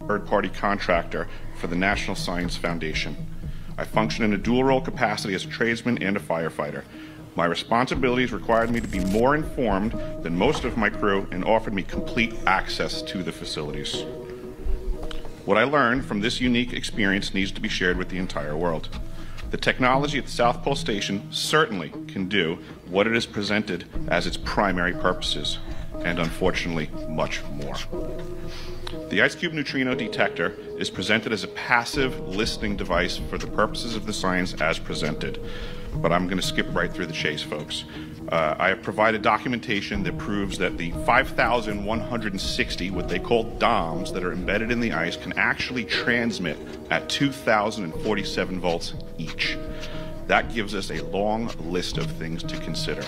third-party contractor for the National Science Foundation. I function in a dual-role capacity as a tradesman and a firefighter. My responsibilities required me to be more informed than most of my crew and offered me complete access to the facilities. What I learned from this unique experience needs to be shared with the entire world. The technology at the South Pole Station certainly can do what it is presented as its primary purposes, and unfortunately, much more. The Ice Cube Neutrino Detector is presented as a passive listening device for the purposes of the science as presented. But I'm going to skip right through the chase, folks. I have provided documentation that proves that the 5,160, what they call DOMs, that are embedded in the ice can actually transmit at 2,047 volts each. That gives us a long list of things to consider.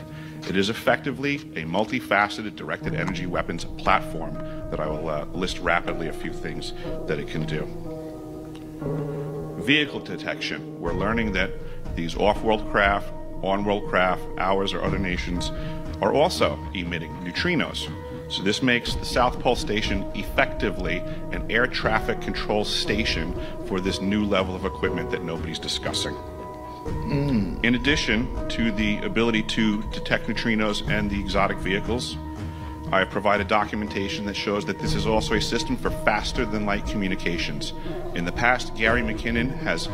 It is effectively a multifaceted directed energy weapons platform that I will list rapidly a few things that it can do. Vehicle detection. We're learning that these off-world craft, on-world craft, ours or other nations, are also emitting neutrinos. So this makes the South Pole Station effectively an air traffic control station for this new level of equipment that nobody's discussing. In addition to the ability to detect neutrinos and the exotic vehicles, I have provided documentation that shows that this is also a system for faster than light communications. In the past, Gary McKinnon has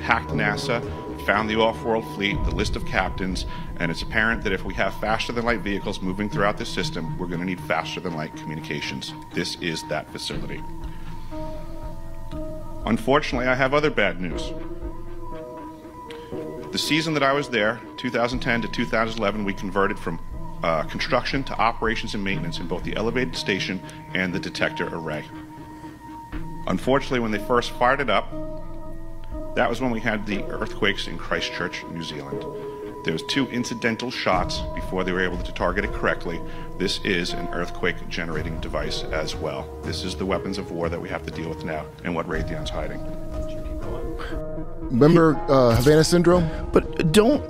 hacked NASA, found the off-world fleet, the list of captains, and it's apparent that if we have faster than light vehicles moving throughout the system, we're going to need faster than light communications. This is that facility. Unfortunately, I have other bad news. The season that I was there, 2010 to 2011, we converted from construction to operations and maintenance in both the elevated station and the detector array. Unfortunately, when they first fired it up, that was when we had the earthquakes in Christchurch, New Zealand. There was 2 incidental shots before they were able to target it correctly. This is an earthquake generating device as well. This is the weapons of war that we have to deal with now and what Raytheon's hiding. Remember Havana Syndrome? But don't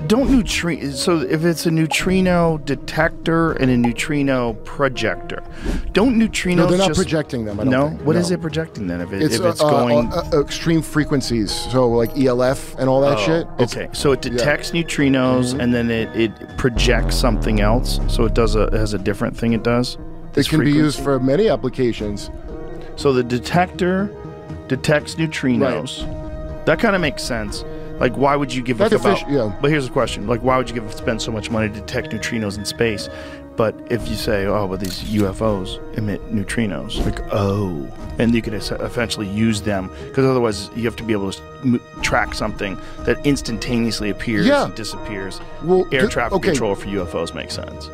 neutrino. So if it's a neutrino detector and a neutrino projector, don't neutrinos? No, they're not projecting them. I don't think. What no. is it projecting then? If it's going extreme frequencies, so like ELF and all that shit. Okay, so it detects neutrinos and then it projects something else. So it has a different thing. It does. It can be used for many applications. So the detector detects neutrinos. Right. That kind of makes sense. Like, why would you give But here's the question. Like, why would you spend so much money to detect neutrinos in space? But if you say, oh, but these UFOs emit neutrinos, like, oh. And you could eventually use them, because otherwise you have to be able to track something that instantaneously appears and disappears. Well, Air traffic control for UFOs makes sense.